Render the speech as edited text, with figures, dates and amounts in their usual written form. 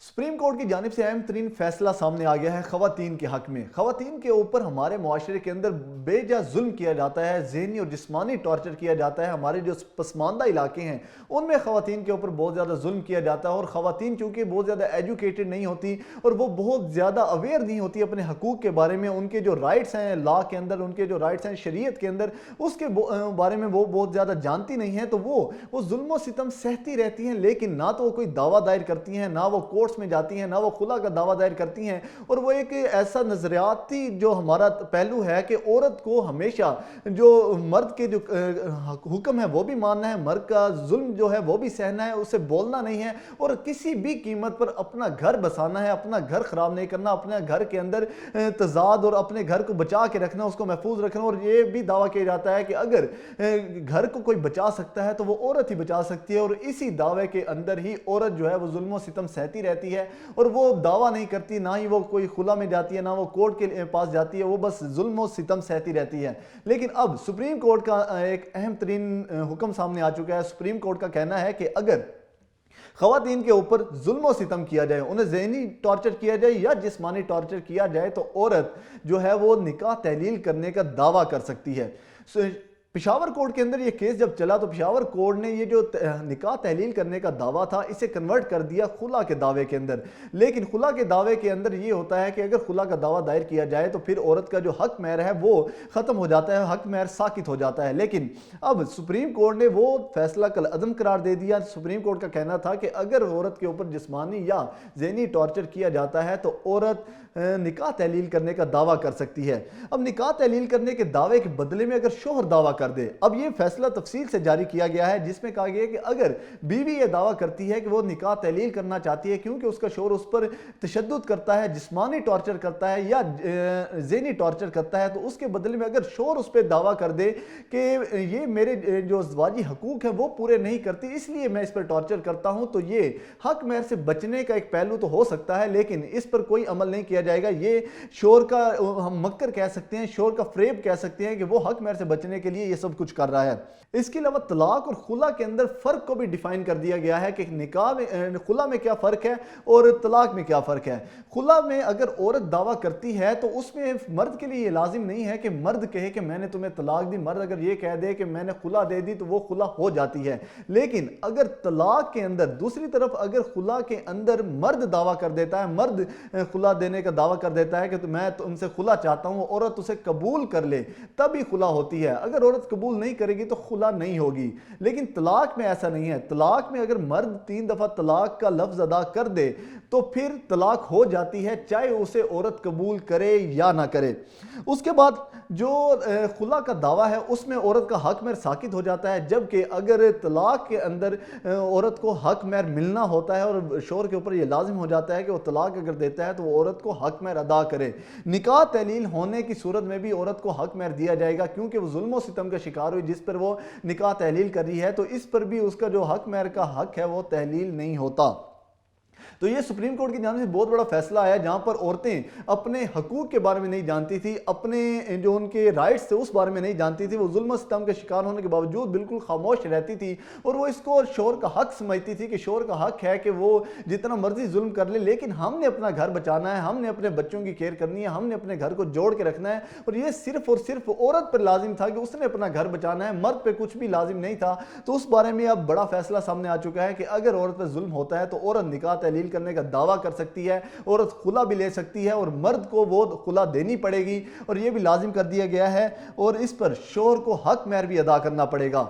Supreme court की जानिब से अहम तरीन फैसला सामने आ गया है खवातीन के हक में। खवातीन के ऊपर हमारे मुआशरे के अंदर बेजा जुल्म किया जाता है, ज़हनी और जिस्मानी टॉर्चर किया जाता है। हमारे जो पसमानदा इलाके हैं उनमें खवातीन के ऊपर बहुत ज़्यादा जुल्म किया जाता है और खवातीन चूँकि बहुत ज़्यादा एजुकेटेड नहीं होती और वो बहुत ज़्यादा अवेयर नहीं होती अपने हकूक़ के बारे में, उनके जो राइट्स हैं लॉ के अंदर, उनके जो राइट्स हैं शरीयत के अंदर, उसके बारे में वो बहुत ज़्यादा जानती नहीं है। तो वो जुल्म सितम सहती रहती हैं, लेकिन ना तो वो कोई दावा दायर करती हैं, ना वो कोर्ट्स में जाती हैं, ना वो खुला का दावा दायर करती हैं। और वो एक ऐसा नजरियाती जो हमारा पहलू है कि औरत को हमेशा जो मर्द के जो हुक्म है वो भी मानना है, मर्द का जुल्म जो है वो भी सहना है, उसे बोलना नहीं है और किसी भी कीमत पर अपना घर बसाना है, अपना घर खराब नहीं करना, अपने घर के अंदर तजाद और अपने घर को बचा के रखना, उसको महफूज रखना। और ये भी दावा किया जाता है कि अगर घर को कोई बचा सकता है तो वो औरत ही बचा सकती है। और इसी दावे के अंदर ही औरत जो है वो जुल्म सितम सहती रहती है और वो दावा नहीं करती, ना ही वो कोई खुला में जाती है, ना वो कोर्ट के पास जाती है, वो बस जुल्म सितम सहती रहती है। लेकिन अब सुप्रीम कोर्ट का एक अहम तरीन हुक्म सामने आ चुका है। सुप्रीम कोर्ट का कहना है कि अगर खवातीन के ऊपर जुल्म सितम किया जाए, उन्हें ज़हनी टॉर्चर किया जाए या जिस्मानी टॉर्चर किया जाए, तो औरत जो है वो निकाह तहलील करने का दावा कर सकती है। पेशावर कोर्ट के अंदर ये केस जब चला तो पेशावर कोर्ट ने ये जो निकाह तहलील करने का दावा था इसे कन्वर्ट कर दिया खुला के दावे के अंदर। लेकिन खुला के दावे के अंदर ये होता है कि अगर खुला का दावा दायर किया जाए तो फिर औरत का जो हक महर है वो ख़त्म हो जाता है, हक महर साकित हो जाता है। लेकिन अब सुप्रीम कोर्ट ने वो फैसला कल अदम करार दे दिया। सुप्रीम कोर्ट का कहना था कि अगर औरत के ऊपर जिस्मानी या ज़हनी टॉर्चर किया जाता है तो औरत निकाह तहलील करने का दावा कर सकती है। अब निकाह तहलील करने के दावे के बदले में अगर शोहर दावा कर दे, अब ये फैसला तफसील से जारी किया गया है जिसमें कहा गया कि अगर बीवी ये दावा करती है कि वो निकाह तहलील करना चाहती है क्योंकि उसका शोहर उस पर तशद्दुद करता है, जिस्मानी टॉर्चर करता है या ज़हनी टॉर्चर करता है, तो उसके बदले में अगर शोहर उस पर दावा कर दे कि ये मेरे जो ज़वाजी हकूक़ हैं वो पूरे नहीं करती इसलिए मैं इस पर टॉर्चर करता हूँ, तो ये हक महर से बचने का एक पहलू तो हो सकता है, लेकिन इस पर कोई अमल नहीं किया जाएगा। ये शोहर का हम मक्कर कह सकते हैं, शोहर का फ्रेब कह सकते हैं कि वो हक महर से बचने के लिए ये सब कुछ कर रहा है। इसके अलावा तलाक और खुला के अंदर फर्क को भी डिफाइन कर दिया गया है कि निकाह में खुला में क्या फर्क है और तलाक में क्या फर्क है। खुला में अगर औरत दावा करती है तो उसमें मर्द के लिए ये लाजिम नहीं है कि मर्द कहे कि मैंने तुम्हें तलाक दी। मर्द अगर ये कह दे कि मैंने खुला दे दी तो वो खुला हो जाती है। लेकिन अगर तलाक के अंदर दूसरी तरफ अगर खुला के अंदर मर्द दावा कर देता है, मर्द खुला देने का दावा कर देता है कि तो मैं तुमसे खुला चाहता हूं, औरत उसे कबूल कर ले तभी खुला होती है। अगर औरत कबूल नहीं करेगी तो खुला नहीं होगी। लेकिन तलाक में ऐसा नहीं है। तलाक में अगर मर्द 3 दफा तलाक का लफ्ज अदा कर दे तो फिर तलाक हो जाती है, चाहे उसे औरत कबूल करे या ना करे। उसके बाद जो खुला का दावा है उसमें औरत का हक महर साकित हो जाता है, जबकि अगर तलाक के अंदर औरत को हक महर मिलना होता है और शोहर के ऊपर यह लाजिम हो जाता है कि वो तलाक अगर देता है तो वो औरत को हक महर अदा करे। निकाह तहलील होने की सूरत में भी औरत को हक महर दिया जाएगा क्योंकि वो जुल्म सितम का शिकार हुई जिस पर वो निकाह तहलील कर रही है, तो इस पर भी उसका जो हक महर का हक है वो तहलील नहीं होता। तो ये सुप्रीम कोर्ट की जानिब से बहुत बड़ा फैसला आया जहां पर औरतें अपने हकूक के बारे में नहीं जानती थी, अपने जो उनके राइट्स थे उस बारे में नहीं जानती थी। वो जुल्म सितम के शिकार होने के बावजूद बिल्कुल खामोश रहती थी और वो इसको शोहर का हक समझती थी कि शोहर का हक है कि वो जितना मर्जी जुल्म कर ले, लेकिन हमने अपना घर बचाना है, हमने अपने बच्चों की केयर करनी है, हमने अपने घर को जोड़ के रखना है। और ये सिर्फ और सिर्फ औरत पर लाजिम था कि उसने अपना घर बचाना है, मर्द पर कुछ भी लाजिम नहीं था। तो उस बारे में अब बड़ा फैसला सामने आ चुका है कि अगर औरत पर जुल्म होता है तो औरत निकाह तहलील करने का दावा कर सकती है, औरत खुला भी ले सकती है और मर्द को वो खुला देनी पड़ेगी और ये भी लाजिम कर दिया गया है और इस पर शोहर को हक महर भी अदा करना पड़ेगा।